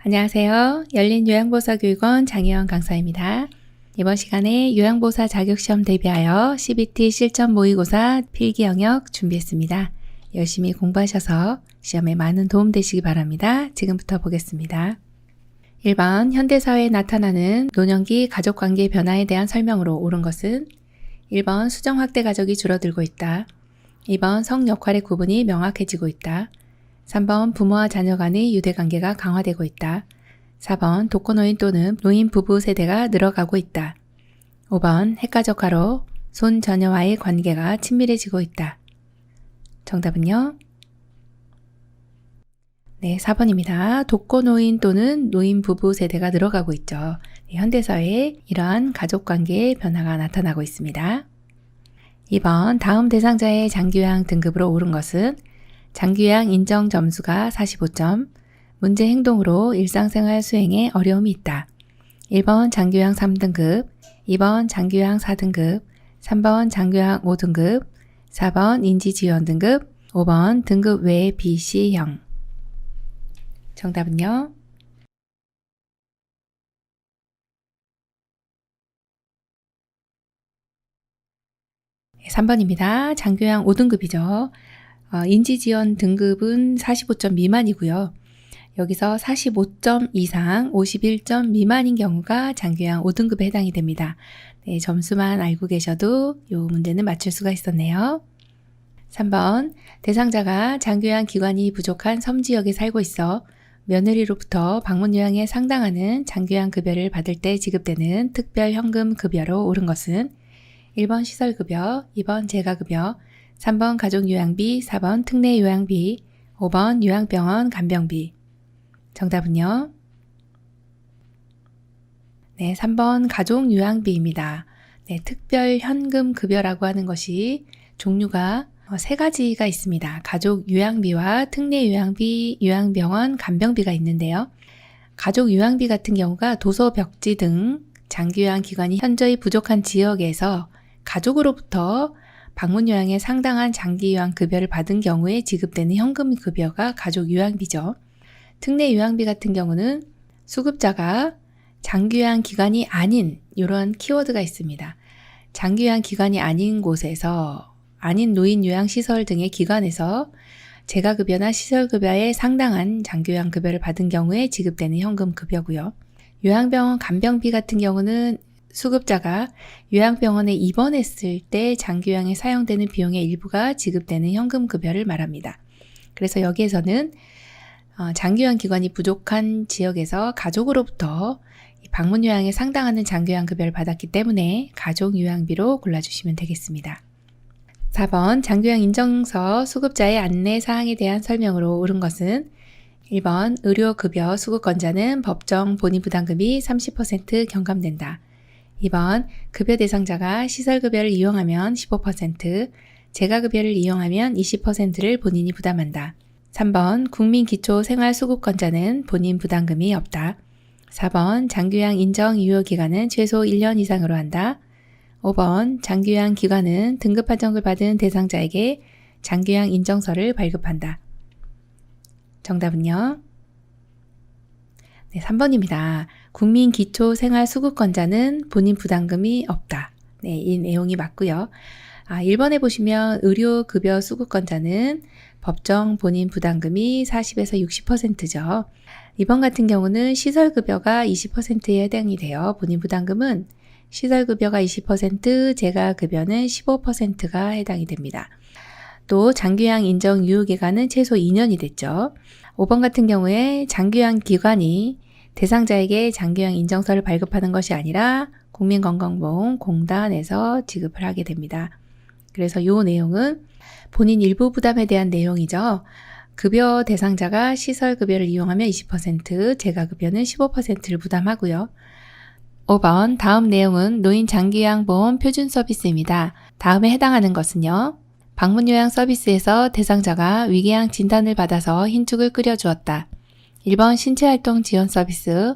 안녕하세요. 열린요양보사교육원 장혜원 강사입니다. 이번 시간에 요양보사 자격시험 대비하여 CBT 실전 모의고사 필기 영역 준비했습니다. 열심히 공부하셔서 시험에 많은 도움 되시기 바랍니다. 지금부터 보겠습니다. 1번 현대사회에 나타나는 노년기 가족관계 변화에 대한 설명으로 옳은 것은 1번 수정확대 가족이 줄어들고 있다. 2번 성역할의 구분이 명확해지고 있다. 3번 부모와 자녀 간의 유대관계가 강화되고 있다. 4번 독거노인 또는 노인 부부 세대가 늘어가고 있다. 5번 핵가족화로 손자녀와의 관계가 친밀해지고 있다. 정답은요? 네, 4번입니다. 독거노인 또는 노인 부부 세대가 늘어가고 있죠. 현대사회에 이러한 가족관계의 변화가 나타나고 있습니다. 2번 다음 대상자의 장기요양 등급으로 오른 것은 장기요양 인정 점수가 45점, 문제 행동으로 일상생활 수행에 어려움이 있다. 1번 장기요양 3등급, 2번 장기요양 4등급, 3번 장기요양 5등급, 4번 인지지원 등급, 5번 등급 외 B, C형. 정답은요? 3번입니다. 장기요양 5등급이죠. 인지지원 등급은 45점 미만이고요. 여기서 45점 이상 51점 미만인 경우가 장기요양 5등급에 해당이 됩니다. 네, 점수만 알고 계셔도 이 문제는 맞출 수가 있었네요. 3번 대상자가 장기요양 기관이 부족한 섬지역에 살고 있어 며느리로부터 방문요양에 상당하는 장기요양 급여를 받을 때 지급되는 특별현금 급여로 옳은 것은 1번 시설급여, 2번 재가급여, 3번 가족요양비, 4번 특례요양비, 5번 요양병원 간병비. 정답은요? 네, 3번 가족요양비입니다. 네, 특별현금급여라고 하는 것이 종류가 3가지가 있습니다. 가족요양비와 특례요양비, 요양병원 간병비가 있는데요. 가족요양비 같은 경우가 도서 벽지 등 장기요양기관이 현저히 부족한 지역에서 가족으로부터 방문요양에 상당한 장기요양급여를 받은 경우에 지급되는 현금급여가 가족요양비죠. 특례요양비 같은 경우는 수급자가 장기요양기관이 아닌 이런 키워드가 있습니다. 장기요양기관이 아닌 곳에서 아닌 노인요양시설 등의 기관에서 재가급여나 시설급여에 상당한 장기요양급여를 받은 경우에 지급되는 현금급여고요. 요양병원 간병비 같은 경우는 수급자가 요양병원에 입원했을 때 장기요양에 사용되는 비용의 일부가 지급되는 현금급여를 말합니다. 그래서 여기에서는 장기요양 기관이 부족한 지역에서 가족으로부터 방문요양에 상당하는 장기요양급여를 받았기 때문에 가족요양비로 골라주시면 되겠습니다. 4번 장기요양 인정서 수급자의 안내사항에 대한 설명으로 옳은 것은 1번 의료급여 수급권자는 법정 본인부담금이 30% 경감된다. 2번 급여 대상자가 시설급여를 이용하면 15%, 재가급여를 이용하면 20%를 본인이 부담한다. 3번 국민기초생활수급권자는 본인 부담금이 없다. 4번 장기요양 인정 유효기간은 최소 1년 이상으로 한다. 5번 장기요양 기관은 등급 판정을 받은 대상자에게 장기요양 인정서를 발급한다. 정답은요? 네, 3번입니다. 국민기초생활수급권자는 본인 부담금이 없다. 네, 이 내용이 맞고요. 1번에 보시면 의료급여 수급권자는 법정 본인 부담금이 40에서 60%죠. 2번 같은 경우는 시설급여가 20%에 해당이 돼요. 본인 부담금은 시설급여가 20%, 재가급여는 15%가 해당이 됩니다. 또 장기요양 인정 유효기간은 최소 2년이 됐죠. 5번 같은 경우에 장기요양 기관이 대상자에게 장기요양 인정서를 발급하는 것이 아니라 국민건강보험공단에서 지급을 하게 됩니다. 그래서 이 내용은 본인 일부 부담에 대한 내용이죠. 급여 대상자가 시설급여를 이용하면 20%, 재가급여는 15%를 부담하고요. 5번 다음 내용은 노인 장기요양보험 표준 서비스입니다. 다음에 해당하는 것은요. 방문요양 서비스에서 대상자가 위궤양 진단을 받아서 흰죽을 끓여주었다. 1번 신체활동 지원 서비스,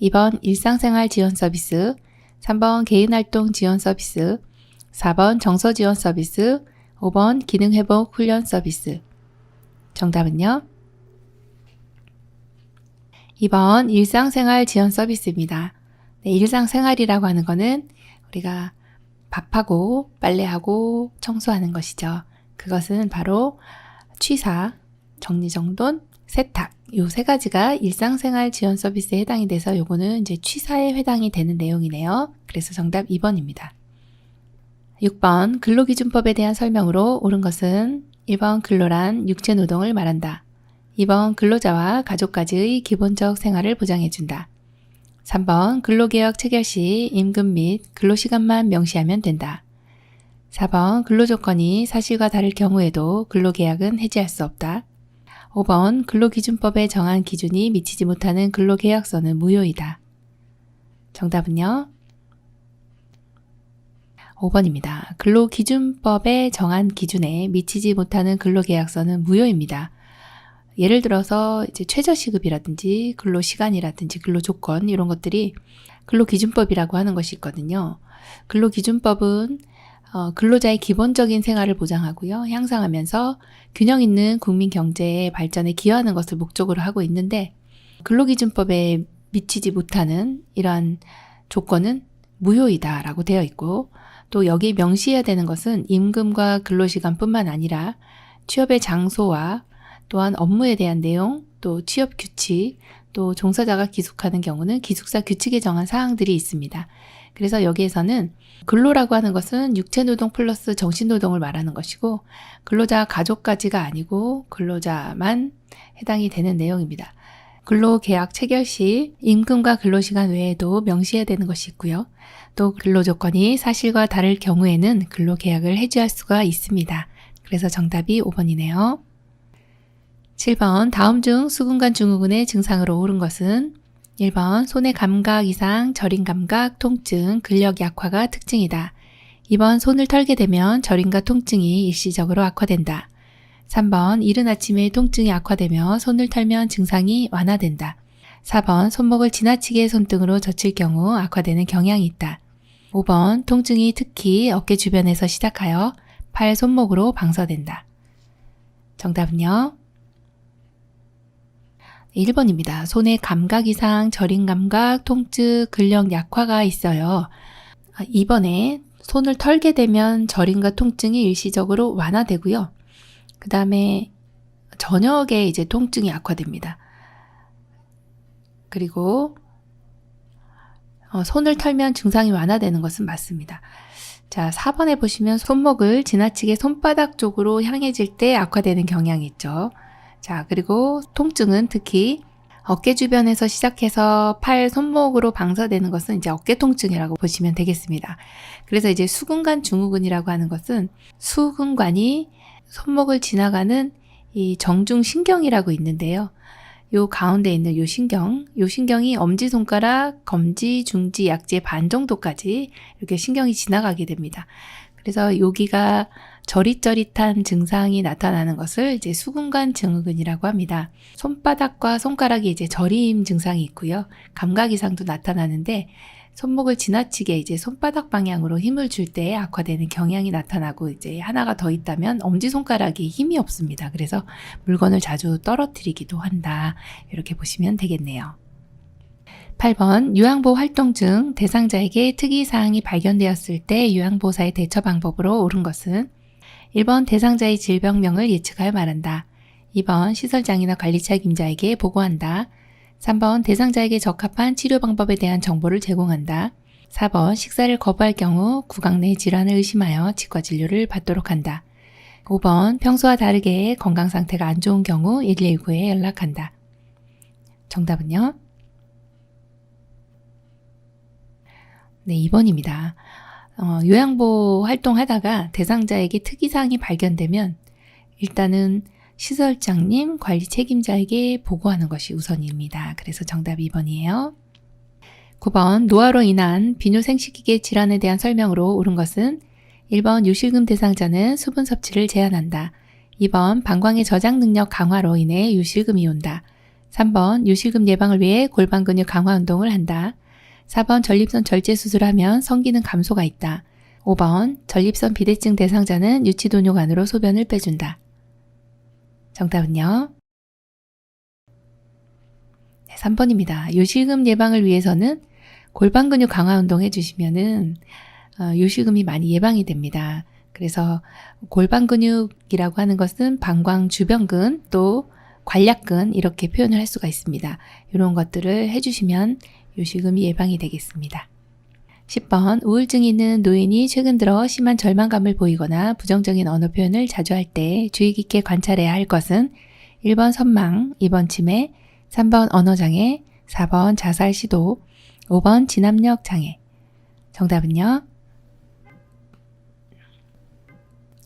2번 일상생활 지원 서비스, 3번 개인활동 지원 서비스, 4번 정서 지원 서비스, 5번 기능회복 훈련 서비스. 정답은요? 2번 일상생활 지원 서비스입니다. 네, 일상생활이라고 하는 거는 우리가 밥하고 빨래하고 청소하는 것이죠. 그것은 바로 취사, 정리정돈, 세탁 요 세 가지가 일상생활 지원 서비스에 해당이 돼서 요거는 이제 취사에 해당이 되는 내용이네요. 그래서 정답 2번입니다. 6번 근로기준법에 대한 설명으로 옳은 것은 1번 근로란 육체노동을 말한다. 2번 근로자와 가족까지의 기본적 생활을 보장해준다. 3번 근로개혁 체결 시 임금 및 근로시간만 명시하면 된다. 4번 근로조건이 사실과 다를 경우에도 근로계약은 해지할 수 없다. 5번 근로기준법에 정한 기준이 미치지 못하는 근로계약서는 무효이다. 정답은요? 5번입니다. 근로기준법에 정한 기준에 미치지 못하는 근로계약서는 무효입니다. 예를 들어서 이제 최저시급이라든지 근로시간이라든지 근로조건 이런 것들이 근로기준법이라고 하는 것이 있거든요. 근로기준법은 근로자의 기본적인 생활을 보장하고요. 향상하면서 균형 있는 국민 경제의 발전에 기여하는 것을 목적으로 하고 있는데 근로기준법에 미치지 못하는 이러한 조건은 무효이다라고 되어 있고 또 여기 명시해야 되는 것은 임금과 근로시간뿐만 아니라 취업의 장소와 또한 업무에 대한 내용, 또 취업 규칙, 또 종사자가 기숙하는 경우는 기숙사 규칙에 정한 사항들이 있습니다. 그래서 여기에서는 근로라고 하는 것은 육체노동 플러스 정신노동을 말하는 것이고 근로자 가족까지가 아니고 근로자만 해당이 되는 내용입니다. 근로계약 체결 시 임금과 근로시간 외에도 명시해야 되는 것이 있고요. 또 근로조건이 사실과 다를 경우에는 근로계약을 해지할 수가 있습니다. 그래서 정답이 5번이네요. 7번 다음 중 수근관 증후군의 증상으로 옳은 것은 1번 손의 감각 이상, 저림 감각, 통증, 근력 약화가 특징이다. 2번 손을 털게 되면 저림과 통증이 일시적으로 악화된다. 3번 이른 아침에 통증이 악화되며 손을 털면 증상이 완화된다. 4번 손목을 지나치게 손등으로 젖힐 경우 악화되는 경향이 있다. 5번 통증이 특히 어깨 주변에서 시작하여 팔, 손목으로 방서된다. 정답은요? 1번입니다. 손의 감각 이상, 저림 감각, 통증, 근력 약화가 있어요. 2번에 손을 털게 되면 저림과 통증이 일시적으로 완화되고요. 그 다음에 저녁에 이제 통증이 악화됩니다. 그리고 손을 털면 증상이 완화되는 것은 맞습니다. 자, 4번에 보시면 손목을 지나치게 손바닥 쪽으로 향해질 때 악화되는 경향이 있죠. 자, 그리고 통증은 특히 어깨 주변에서 시작해서 팔, 손목으로 방사되는 것은 이제 어깨 통증이라고 보시면 되겠습니다. 그래서 이제 수근관 증후군이라고 하는 것은 수근관이 손목을 지나가는 이 정중신경이라고 있는데요. 요 가운데 있는 요 신경이 엄지손가락, 검지, 중지, 약지 반 정도까지 이렇게 신경이 지나가게 됩니다. 그래서 여기가 저릿저릿한 증상이 나타나는 것을 이제 수근관 증후군이라고 합니다. 손바닥과 손가락이 이제 저림 증상이 있고요. 감각 이상도 나타나는데 손목을 지나치게 이제 손바닥 방향으로 힘을 줄 때 악화되는 경향이 나타나고 이제 하나가 더 있다면 엄지손가락이 힘이 없습니다. 그래서 물건을 자주 떨어뜨리기도 한다. 이렇게 보시면 되겠네요. 8번 요양보 활동 중 대상자에게 특이사항이 발견되었을 때 요양보호사의 대처 방법으로 옳은 것은 1번 대상자의 질병명을 예측하여 말한다. 2번 시설장이나 관리 책임자에게 보고한다. 3번 대상자에게 적합한 치료 방법에 대한 정보를 제공한다. 4번 식사를 거부할 경우 구강 내 질환을 의심하여 치과 진료를 받도록 한다. 5번 평소와 다르게 건강 상태가 안 좋은 경우 119에 연락한다. 정답은요? 네, 2번입니다. 요양보 활동하다가 대상자에게 특이사항이 발견되면 일단은 시설장님, 관리 책임자에게 보고하는 것이 우선입니다. 그래서 정답 2번이에요. 9번 노화로 인한 비뇨생식기계 질환에 대한 설명으로 옳은 것은 1번 요실금 대상자는 수분 섭취를 제한한다. 2번 방광의 저장 능력 강화로 인해 요실금이 온다. 3번 요실금 예방을 위해 골반 근육 강화 운동을 한다. 4번 전립선 절제 수술하면 성기능 감소가 있다. 5번 전립선 비대증 대상자는 유치도뇨 안으로 소변을 빼준다. 정답은요? 3번입니다. 요실금 예방을 위해서는 골반 근육 강화 운동 해주시면은 요실금이 많이 예방이 됩니다. 그래서 골반 근육이라고 하는 것은 방광 주변근 또 관략근 이렇게 표현을 할 수가 있습니다. 이런 것들을 해주시면 요실금이 예방이 되겠습니다. 10번 우울증이 있는 노인이 최근 들어 심한 절망감을 보이거나 부정적인 언어 표현을 자주 할 때 주의 깊게 관찰해야 할 것은 1번 선망, 2번 치매, 3번 언어장애, 4번 자살 시도, 5번 진압력 장애. 정답은요?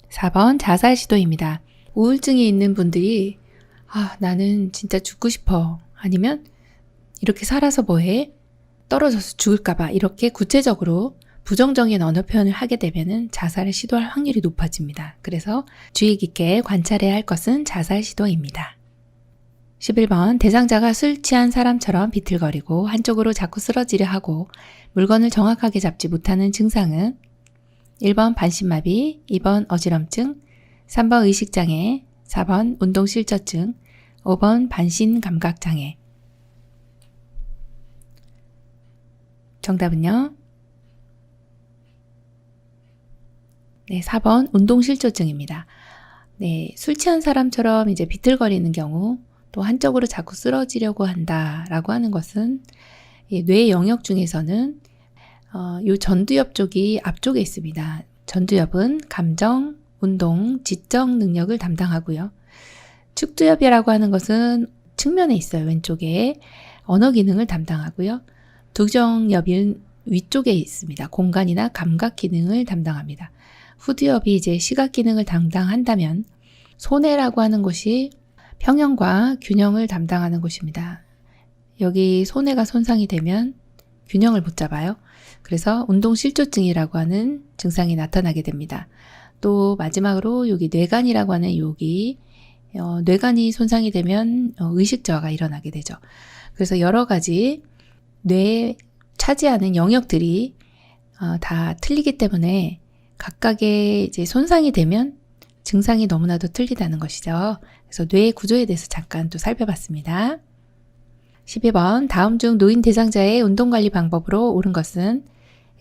4번 자살 시도입니다. 우울증이 있는 분들이 나는 진짜 죽고 싶어. 아니면 이렇게 살아서 뭐해? 떨어져서 죽을까봐 이렇게 구체적으로 부정적인 언어 표현을 하게 되면 자살을 시도할 확률이 높아집니다. 그래서 주의 깊게 관찰해야 할 것은 자살 시도입니다. 11번 대상자가 술 취한 사람처럼 비틀거리고 한쪽으로 자꾸 쓰러지려 하고 물건을 정확하게 잡지 못하는 증상은 1번 반신마비, 2번 어지럼증, 3번 의식장애, 4번 운동실저증, 5번 반신감각장애. 정답은요? 네, 4번 운동실조증입니다. 네, 술 취한 사람처럼 이제 비틀거리는 경우 또 한쪽으로 자꾸 쓰러지려고 한다라고 하는 것은 뇌 영역 중에서는 요 전두엽 쪽이 앞쪽에 있습니다. 전두엽은 감정, 운동, 지적 능력을 담당하고요. 측두엽이라고 하는 것은 측면에 있어요. 왼쪽에 언어 기능을 담당하고요. 두정엽은 위쪽에 있습니다. 공간이나 감각 기능을 담당합니다. 후두엽이 이제 시각 기능을 담당한다면 손해라고 하는 곳이 평형과 균형을 담당하는 곳입니다. 여기 손해가 손상이 되면 균형을 못 잡아요. 그래서 운동실조증이라고 하는 증상이 나타나게 됩니다. 또 마지막으로 여기 뇌간이라고 하는 여기 뇌간이 손상이 되면 의식저하가 일어나게 되죠. 그래서 여러 가지 뇌에 차지하는 영역들이 다 틀리기 때문에 각각의 이제 손상이 되면 증상이 너무나도 틀리다는 것이죠. 그래서 뇌의 구조에 대해서 잠깐 또 살펴봤습니다. 12번 다음 중 노인 대상자의 운동관리 방법으로 옳은 것은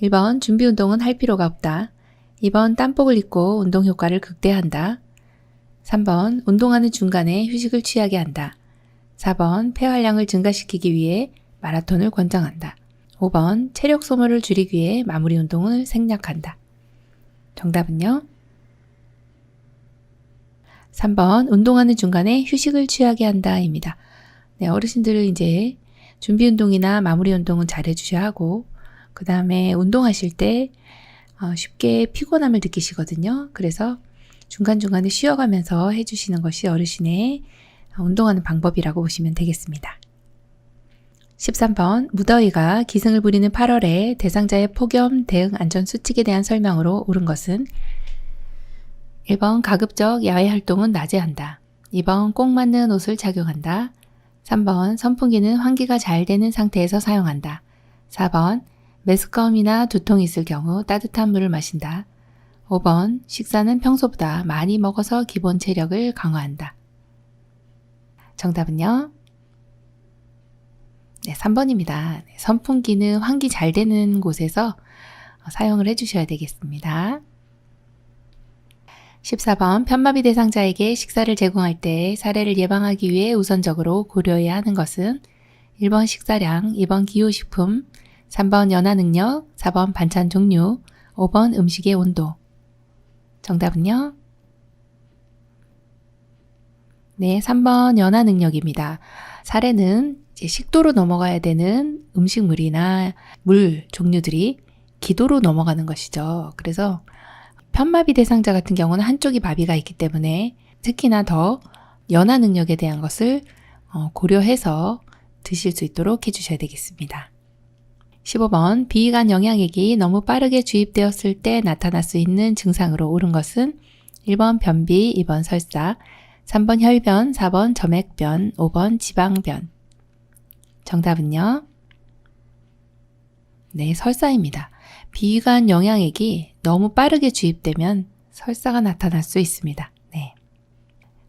1번 준비 운동은 할 필요가 없다. 2번 땀복을 입고 운동 효과를 극대화한다. 3번 운동하는 중간에 휴식을 취하게 한다. 4번 폐활량을 증가시키기 위해 마라톤을 권장한다. 5번 체력 소모를 줄이기 위해 마무리 운동을 생략한다. 정답은요? 3번 운동하는 중간에 휴식을 취하게 한다입니다. 네, 어르신들은 이제 준비 운동이나 마무리 운동은 잘 해주셔야 하고 그 다음에 운동하실 때 쉽게 피곤함을 느끼시거든요. 그래서 중간중간에 쉬어가면서 해주시는 것이 어르신의 운동하는 방법이라고 보시면 되겠습니다. 13번 무더위가 기승을 부리는 8월에 대상자의 폭염 대응 안전 수칙에 대한 설명으로 옳은 것은 1번 가급적 야외 활동은 낮에 한다. 2번 꼭 맞는 옷을 착용한다. 3번 선풍기는 환기가 잘 되는 상태에서 사용한다. 4번 메스꺼움이나 두통이 있을 경우 따뜻한 물을 마신다. 5번 식사는 평소보다 많이 먹어서 기본 체력을 강화한다. 정답은요? 네, 3번입니다. 선풍기는 환기 잘 되는 곳에서 사용을 해주셔야 되겠습니다. 14번 편마비 대상자에게 식사를 제공할 때 사례를 예방하기 위해 우선적으로 고려해야 하는 것은 1번 식사량, 2번 기호식품, 3번 연화 능력, 4번 반찬 종류, 5번 음식의 온도. 정답은요? 네, 3번 연화 능력입니다. 사례는 이제 식도로 넘어가야 되는 음식물이나 물 종류들이 기도로 넘어가는 것이죠. 그래서 편마비 대상자 같은 경우는 한쪽이 마비가 있기 때문에 특히나 더 연화 능력에 대한 것을 고려해서 드실 수 있도록 해주셔야 되겠습니다. 15번 비위관 영양액이 너무 빠르게 주입되었을 때 나타날 수 있는 증상으로 옳은 것은 1번 변비, 2번 설사, 3번 혈변, 4번 점액변, 5번 지방변. 정답은요? 네, 설사입니다. 비위관 영양액이 너무 빠르게 주입되면 설사가 나타날 수 있습니다. 네.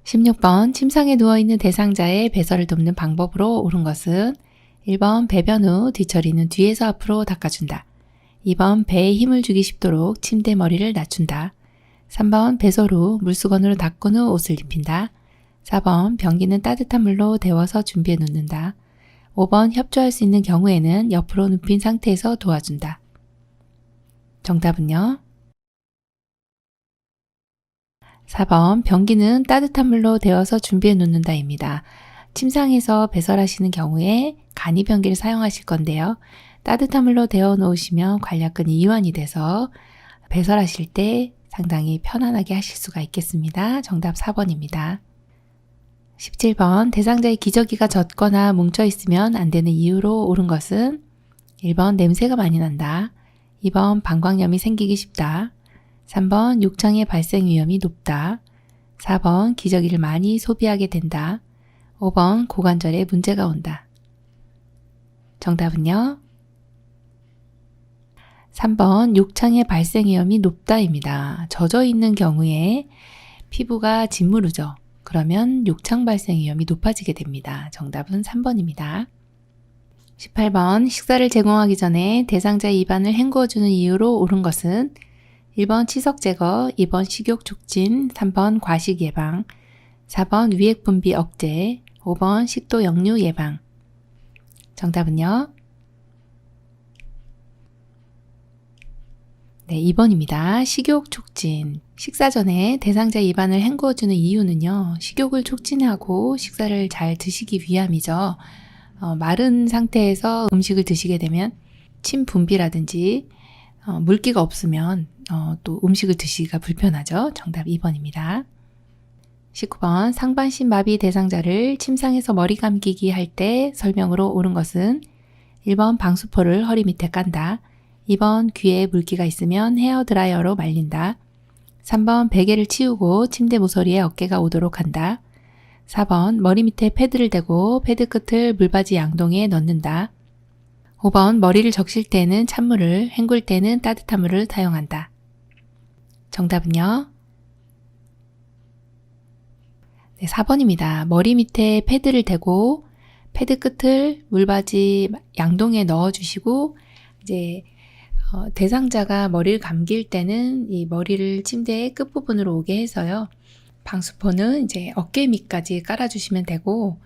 16번 침상에 누워있는 대상자의 배설을 돕는 방법으로 옳은 것은 1번 배변 후 뒤처리는 뒤에서 앞으로 닦아준다. 2번 배에 힘을 주기 쉽도록 침대 머리를 낮춘다. 3번 배설 후 물수건으로 닦은 후 옷을 입힌다. 4번 변기는 따뜻한 물로 데워서 준비해 놓는다. 5번 협조할 수 있는 경우에는 옆으로 눕힌 상태에서 도와준다. 정답은요? 4번 변기는 따뜻한 물로 데워서 준비해 놓는다입니다. 침상에서 배설하시는 경우에 간이 변기를 사용하실 건데요. 따뜻한 물로 데워 놓으시면 관략근이 이완이 돼서 배설하실 때 상당히 편안하게 하실 수가 있겠습니다. 정답 4번입니다. 17번 대상자의 기저귀가 젖거나 뭉쳐 있으면 안 되는 이유로 옳은 것은 1번 냄새가 많이 난다. 2번 방광염이 생기기 쉽다. 3번 욕창의 발생 위험이 높다. 4번 기저귀를 많이 소비하게 된다. 5번 고관절에 문제가 온다. 정답은요? 3번 욕창의 발생 위험이 높다입니다. 젖어 있는 경우에 피부가 짓무르죠. 그러면 욕창 발생 위험이 높아지게 됩니다. 정답은 3번입니다. 18번 식사를 제공하기 전에 대상자의 입안을 헹구어주는 이유로 옳은 것은 1번 치석 제거, 2번 식욕 촉진, 3번 과식 예방, 4번 위액 분비 억제, 5번 식도 역류 예방. 정답은요? 네, 2번입니다. 식욕 촉진. 식사 전에 대상자 입안을 헹구어주는 이유는요. 식욕을 촉진하고 식사를 잘 드시기 위함이죠. 마른 상태에서 음식을 드시게 되면 침 분비라든지 물기가 없으면 또 음식을 드시기가 불편하죠. 정답 2번입니다. 19번 상반신 마비 대상자를 침상에서 머리 감기기 할 때 설명으로 옳은 것은 1번 방수포를 허리 밑에 깐다. 2번 귀에 물기가 있으면 헤어드라이어로 말린다. 3번 베개를 치우고 침대 모서리에 어깨가 오도록 한다. 4번 머리 밑에 패드를 대고 패드 끝을 물바지 양동이에 넣는다. 5번 머리를 적실 때는 찬물을, 헹굴 때는 따뜻한 물을 사용한다. 정답은요? 네, 4번입니다. 머리 밑에 패드를 대고 패드 끝을 물바지 양동이에 넣어주시고 이제 대상자가 머리를 감길 때는 이 머리를 침대의 끝부분으로 오게 해서요. 방수포는 이제 어깨 밑까지 깔아주시면 되고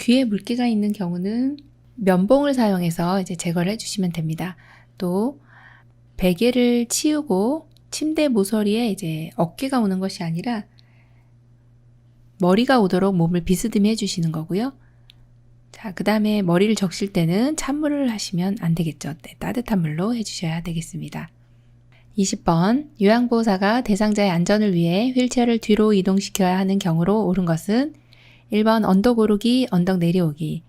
귀에 물기가 있는 경우는 면봉을 사용해서 이제 제거를 해주시면 됩니다. 또 베개를 치우고 침대 모서리에 이제 어깨가 오는 것이 아니라 머리가 오도록 몸을 비스듬히 해주시는 거고요. 자, 그 다음에 머리를 적실 때는 찬물을 하시면 안 되겠죠. 네, 따뜻한 물로 해주셔야 되겠습니다. 20번 요양보호사가 대상자의 안전을 위해 휠체어를 뒤로 이동시켜야 하는 경우로 옳은 것은 1번 언덕 오르기, 언덕 내려오기,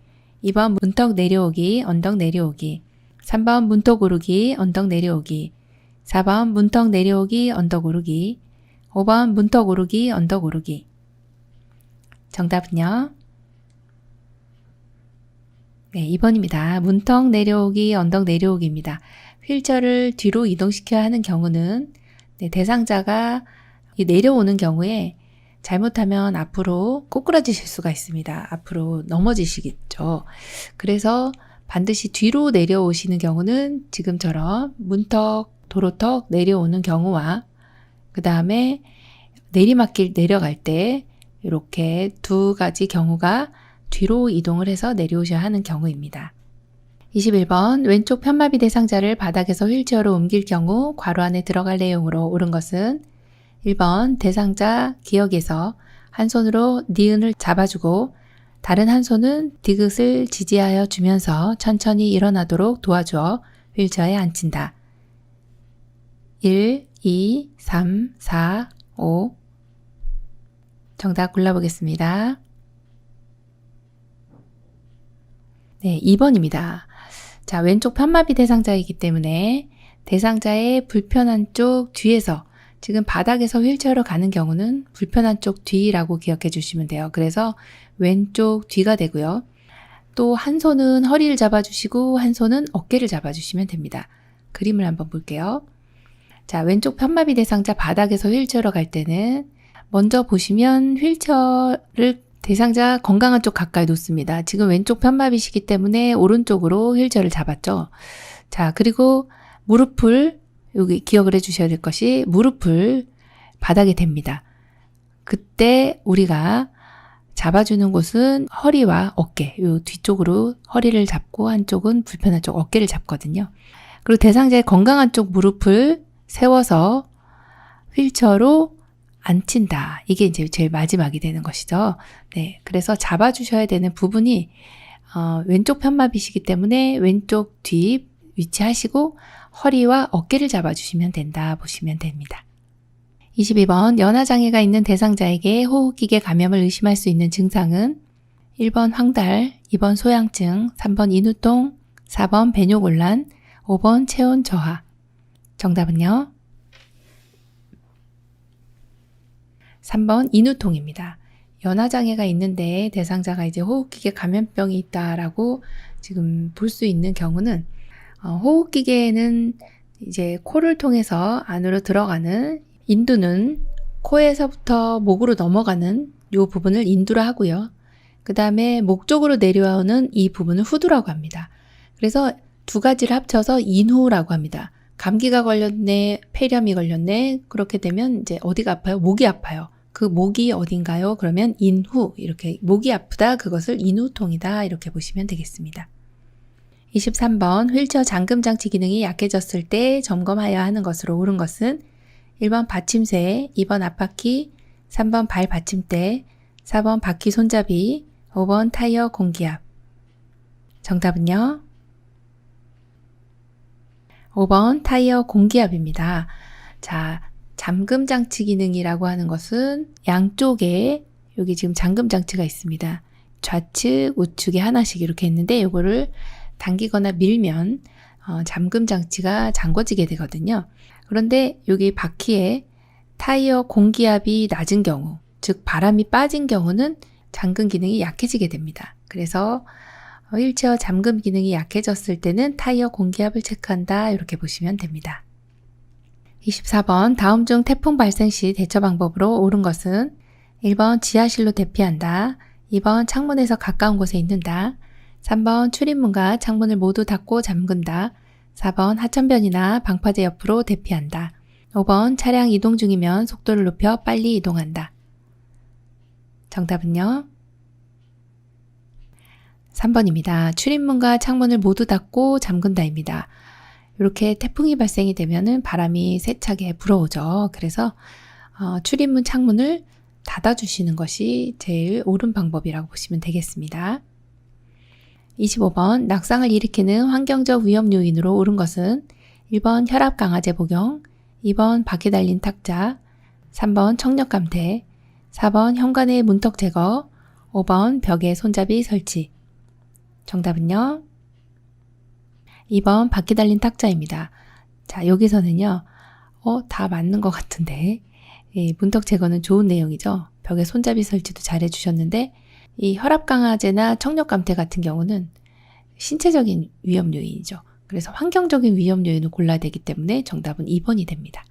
2번 문턱 내려오기, 언덕 내려오기, 3번 문턱 오르기, 언덕 내려오기, 4번 문턱 내려오기, 언덕 오르기, 5번 문턱 오르기, 언덕 오르기. 정답은요? 네, 2번입니다. 문턱 내려오기, 언덕 내려오기입니다. 휠체어를 뒤로 이동시켜야 하는 경우는 대상자가 내려오는 경우에 잘못하면 앞으로 꼬꾸라지실 수가 있습니다. 앞으로 넘어지시겠죠. 그래서 반드시 뒤로 내려오시는 경우는 지금처럼 문턱, 도로턱 내려오는 경우와 그 다음에 내리막길 내려갈 때 이렇게 두 가지 경우가 뒤로 이동을 해서 내려오셔야 하는 경우입니다. 21번 왼쪽 편마비 대상자를 바닥에서 휠체어로 옮길 경우 괄호 안에 들어갈 내용으로 옳은 것은 1번 대상자 기역에서 한 손으로 니은을 잡아주고 다른 한 손은 디귿을 지지하여 주면서 천천히 일어나도록 도와주어 휠체어에 앉힌다. 1, 2, 3, 4, 5 정답 골라보겠습니다. 네, 2번입니다. 자, 왼쪽 편마비 대상자이기 때문에 대상자의 불편한 쪽 뒤에서 지금 바닥에서 휠체어로 가는 경우는 불편한 쪽 뒤라고 기억해 주시면 돼요. 그래서 왼쪽 뒤가 되고요. 또 한 손은 허리를 잡아주시고 한 손은 어깨를 잡아주시면 됩니다. 그림을 한번 볼게요. 자, 왼쪽 편마비 대상자 바닥에서 휠체어로 갈 때는 먼저 보시면 휠체어를 대상자 건강한 쪽 가까이 놓습니다. 지금 왼쪽 편마비시기 때문에 오른쪽으로 휠체어를 잡았죠. 자, 그리고 무릎을 여기 기억을 해주셔야 될 것이 무릎을 바닥에 댑니다. 그때 우리가 잡아주는 곳은 허리와 어깨, 요 뒤쪽으로 허리를 잡고 한쪽은 불편한 쪽 어깨를 잡거든요. 그리고 대상자의 건강한 쪽 무릎을 세워서 휠체어로 앉힌다. 이게 이제 제일 마지막이 되는 것이죠. 네, 그래서 잡아주셔야 되는 부분이 왼쪽 편마비시기 때문에 왼쪽 뒤 위치하시고 허리와 어깨를 잡아주시면 된다 보시면 됩니다. 22번 연화장애가 있는 대상자에게 호흡기계 감염을 의심할 수 있는 증상은 1번 황달, 2번 소양증, 3번 인후통, 4번 배뇨곤란, 5번 체온 저하. 정답은요? 3번 인후통입니다. 연화장애가 있는데 대상자가 이제 호흡기계 감염병이 있다라고 지금 볼 수 있는 경우는 호흡기계에는 이제 코를 통해서 안으로 들어가는 인두는 코에서부터 목으로 넘어가는 이 부분을 인두라 하고요. 그 다음에 목 쪽으로 내려오는 이 부분을 후두라고 합니다. 그래서 두 가지를 합쳐서 인후라고 합니다. 감기가 걸렸네, 폐렴이 걸렸네, 그렇게 되면 이제 어디가 아파요? 목이 아파요. 그 목이 어딘가요? 그러면 인후, 이렇게 목이 아프다, 그것을 인후통이다, 이렇게 보시면 되겠습니다. 23번 휠체어 잠금장치 기능이 약해졌을 때 점검하여야 하는 것으로 옳은 것은 1번 받침쇠, 2번 앞바퀴, 3번 발 받침대, 4번 바퀴 손잡이, 5번 타이어 공기압. 정답은요? 5번 타이어 공기압입니다. 자, 잠금장치 기능이라고 하는 것은 양쪽에 여기 지금 잠금장치가 있습니다. 좌측, 우측에 하나씩 이렇게 있는데 이거를 당기거나 밀면 잠금장치가 잠궈지게 되거든요. 그런데 여기 바퀴에 타이어 공기압이 낮은 경우, 즉 바람이 빠진 경우는 잠금 기능이 약해지게 됩니다. 그래서 휠체어 잠금 기능이 약해졌을 때는 타이어 공기압을 체크한다, 이렇게 보시면 됩니다. 24번 다음 중 태풍 발생 시 대처 방법으로 옳은 것은 1번 지하실로 대피한다, 2번 창문에서 가까운 곳에 있는다, 3번 출입문과 창문을 모두 닫고 잠근다, 4번 하천변이나 방파제 옆으로 대피한다, 5번 차량 이동 중이면 속도를 높여 빨리 이동한다. 정답은요? 3번입니다. 출입문과 창문을 모두 닫고 잠근다입니다. 이렇게 태풍이 발생이 되면은 바람이 세차게 불어오죠. 그래서 출입문 창문을 닫아주시는 것이 제일 옳은 방법이라고 보시면 되겠습니다. 25번 낙상을 일으키는 환경적 위험 요인으로 옳은 것은 1번 혈압 강화제 복용, 2번 바퀴 달린 탁자, 3번 청력 감퇴, 4번 현관의 문턱 제거, 5번 벽에 손잡이 설치. 정답은요? 2번 바퀴 달린 탁자입니다. 자, 여기서는요, 다 맞는 것 같은데, 문턱 제거는 좋은 내용이죠. 벽에 손잡이 설치도 잘 해주셨는데, 이 혈압 강화제나 청력 감퇴 같은 경우는 신체적인 위험 요인이죠. 그래서 환경적인 위험 요인을 골라야 되기 때문에 정답은 2번이 됩니다.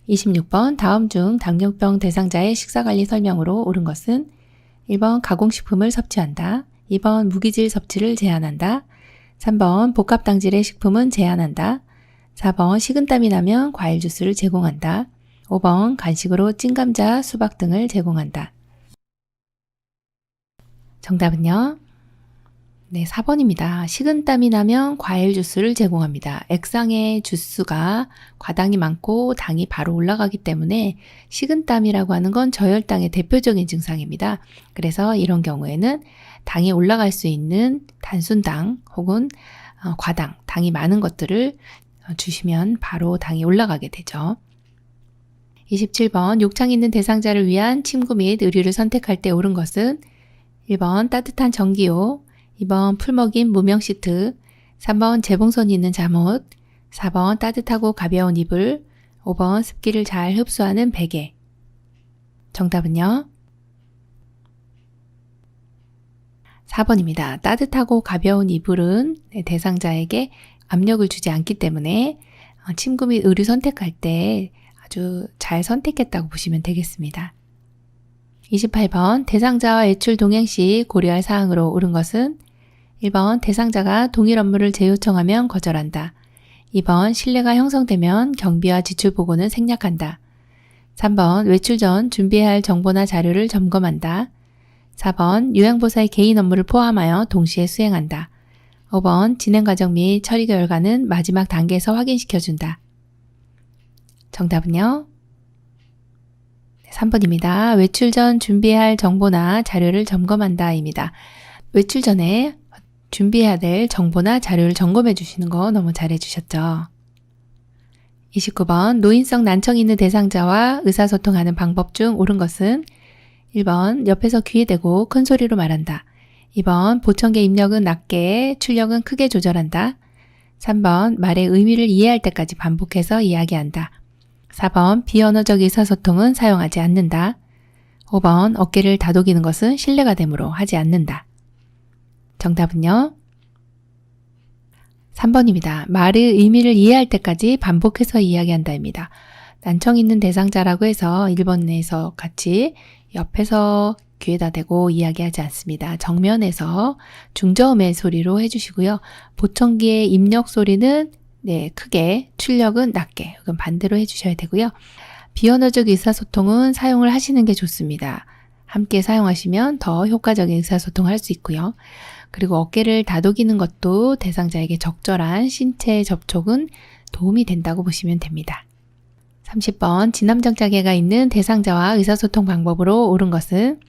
26번 다음 중 당뇨병 대상자의 식사관리 설명으로 옳은 것은 1번 가공식품을 섭취한다, 2번 무기질 섭취를 제한한다, 3번 복합당질의 식품은 제한한다, 4번 식은땀이 나면 과일 주스를 제공한다, 5번 간식으로 찐감자, 수박 등을 제공한다. 정답은요? 네, 4번입니다. 식은땀이 나면 과일 주스를 제공합니다. 액상의 주스가 과당이 많고 당이 바로 올라가기 때문에 식은땀이라고 하는 건 저혈당의 대표적인 증상입니다. 그래서 이런 경우에는 당이 올라갈 수 있는 단순당 혹은 과당, 당이 많은 것들을 주시면 바로 당이 올라가게 되죠. 27번 욕창이 있는 대상자를 위한 침구 및 의류를 선택할 때 옳은 것은 1번 따뜻한 전기요, 2번 풀먹인 무명 시트, 3번 재봉선이 있는 잠옷, 4번 따뜻하고 가벼운 이불, 5번 습기를 잘 흡수하는 베개. 정답은요? 4번입니다. 따뜻하고 가벼운 이불은 대상자에게 압력을 주지 않기 때문에 침구 및 의류 선택할 때 아주 잘 선택했다고 보시면 되겠습니다. 28번 대상자와 외출 동행 시 고려할 사항으로 옳은 것은 1번 대상자가 동일 업무를 재요청하면 거절한다. 2번 신뢰가 형성되면 경비와 지출 보고는 생략한다. 3번 외출 전 준비해야 할 정보나 자료를 점검한다. 4번 요양보사의 개인 업무를 포함하여 동시에 수행한다. 5번 진행 과정 및 처리 결과는 마지막 단계에서 확인시켜준다. 정답은요? 3번입니다. 외출 전 준비해야 할 정보나 자료를 점검한다 입니다. 외출 전에 준비해야 될 정보나 자료를 점검해 주시는 거 너무 잘해 주셨죠? 29번 노인성 난청이 있는 대상자와 의사소통하는 방법 중 옳은 것은 1번 옆에서 귀에 대고 큰 소리로 말한다. 2번 보청기 입력은 낮게, 출력은 크게 조절한다. 3번 말의 의미를 이해할 때까지 반복해서 이야기한다. 4번 비언어적 의사소통은 사용하지 않는다. 5번 어깨를 다독이는 것은 신뢰가 되므로 하지 않는다. 정답은요? 3번입니다. 말의 의미를 이해할 때까지 반복해서 이야기한다입니다. 난청 있는 대상자라고 해서 1번에서 같이 옆에서 귀에다 대고 이야기하지 않습니다. 정면에서 중저음의 소리로 해주시고요. 보청기의 입력 소리는 크게, 출력은 낮게, 이건 반대로 해주셔야 되고요. 비언어적 의사소통은 사용을 하시는 게 좋습니다. 함께 사용하시면 더 효과적인 의사소통을 할 수 있고요. 그리고 어깨를 다독이는 것도 대상자에게 적절한 신체 접촉은 도움이 된다고 보시면 됩니다. 30번 진암장자계가 있는 대상자와 의사소통 방법으로 옳은 것은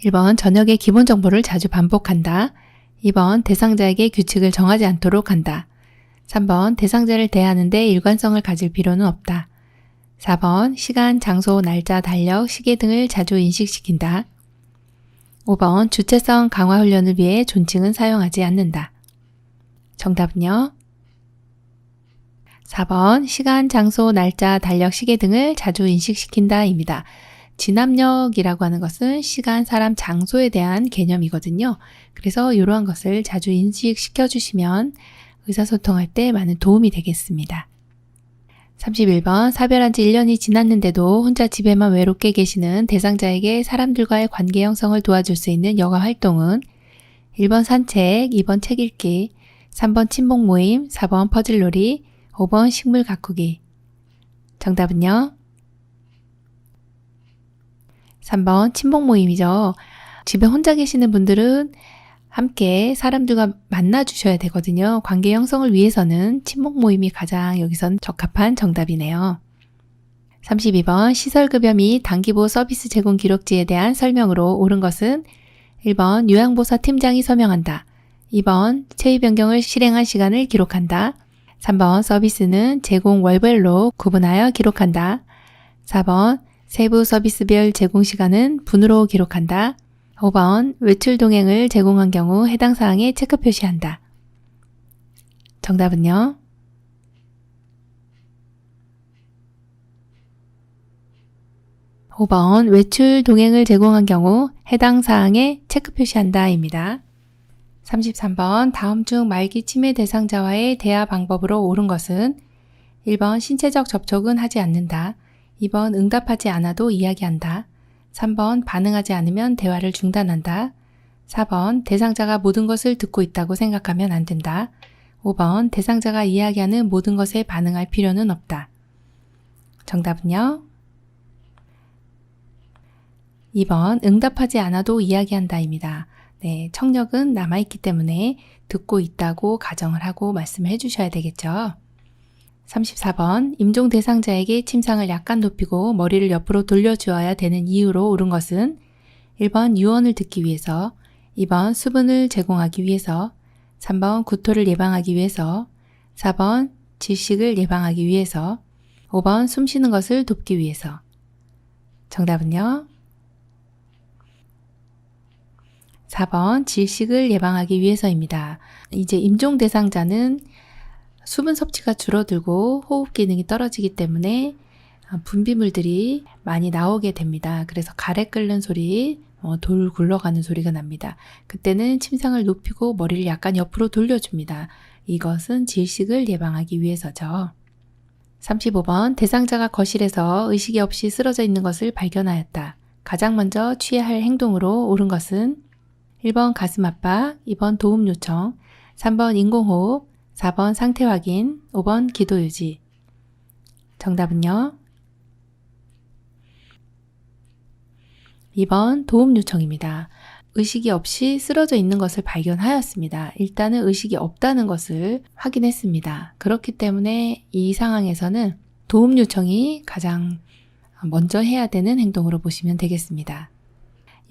1번 저녁에 기본 정보를 자주 반복한다. 2번 대상자에게 규칙을 정하지 않도록 한다. 3번 대상자를 대하는데 일관성을 가질 필요는 없다. 4번 시간, 장소, 날짜, 달력, 시계 등을 자주 인식시킨다. 5번 주체성 강화 훈련을 위해 존칭은 사용하지 않는다. 정답은요? 4번 시간, 장소, 날짜, 달력, 시계 등을 자주 인식시킨다 입니다. 진압력이라고 하는 것은 시간, 사람, 장소에 대한 개념이거든요. 그래서 이러한 것을 자주 인식시켜 주시면 의사소통할 때 많은 도움이 되겠습니다. 31번 사별한 지 1년이 지났는데도 혼자 집에만 외롭게 계시는 대상자에게 사람들과의 관계 형성을 도와줄 수 있는 여가 활동은 1번 산책, 2번 책 읽기, 3번 친목 모임, 4번 퍼즐놀이, 5번 식물 가꾸기. 정답은요? 3번 친목 모임이죠. 집에 혼자 계시는 분들은 함께 사람들과 만나주셔야 되거든요. 관계 형성을 위해서는 친목 모임이 가장 여기선 적합한 정답이네요. 32번 시설급여 및 단기보호 서비스 제공 기록지에 대한 설명으로 옳은 것은 1번 요양보사 팀장이 서명한다. 2번 체위 변경을 실행한 시간을 기록한다. 3번 서비스는 제공 월별로 구분하여 기록한다. 4번 세부 서비스별 제공 시간은 분으로 기록한다. 5번 외출 동행을 제공한 경우 해당 사항에 체크 표시한다. 정답은요? 5번 외출 동행을 제공한 경우 해당 사항에 체크 표시한다 입니다. 33번 다음 중 말기 치매 대상자와의 대화 방법으로 옳은 것은 1번 신체적 접촉은 하지 않는다. 2번 응답하지 않아도 이야기한다. 3번 반응하지 않으면 대화를 중단한다. 4번 대상자가 모든 것을 듣고 있다고 생각하면 안 된다. 5번 대상자가 이야기하는 모든 것에 반응할 필요는 없다. 정답은요? 2번 응답하지 않아도 이야기한다입니다. 네, 청력은 남아있기 때문에 듣고 있다고 가정을 하고 말씀을 해주셔야 되겠죠. 34번 임종 대상자에게 침상을 약간 높이고 머리를 옆으로 돌려주어야 되는 이유로 옳은 것은 1번 유언을 듣기 위해서, 2번 수분을 제공하기 위해서, 3번 구토를 예방하기 위해서, 4번 질식을 예방하기 위해서, 5번 숨쉬는 것을 돕기 위해서. 정답은요? 4번 질식을 예방하기 위해서입니다. 이제 임종 대상자는 수분 섭취가 줄어들고 호흡 기능이 떨어지기 때문에 분비물들이 많이 나오게 됩니다. 그래서 가래 끓는 소리, 돌 굴러가는 소리가 납니다. 그때는 침상을 높이고 머리를 약간 옆으로 돌려줍니다. 이것은 질식을 예방하기 위해서죠. 35번 대상자가 거실에서 의식이 없이 쓰러져 있는 것을 발견하였다. 가장 먼저 취해야 할 행동으로 옳은 것은 1번 가슴 압박, 2번 도움 요청, 3번 인공호흡, 4번 상태 확인, 5번 기도 유지. 정답은요? 2번 도움 요청입니다. 의식이 없이 쓰러져 있는 것을 발견하였습니다. 일단은 의식이 없다는 것을 확인했습니다. 그렇기 때문에 이 상황에서는 도움 요청이 가장 먼저 해야 되는 행동으로 보시면 되겠습니다.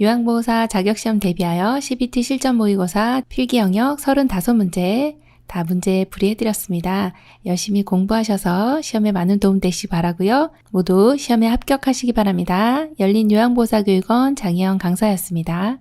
요양보호사 자격시험 대비하여 CBT 실전 모의고사 필기 영역 35문제 다 문제 풀이해드렸습니다. 열심히 공부하셔서 시험에 많은 도움 되시기 바라고요. 모두 시험에 합격하시기 바랍니다. 열린 요양보호사 교육원 장혜영 강사였습니다.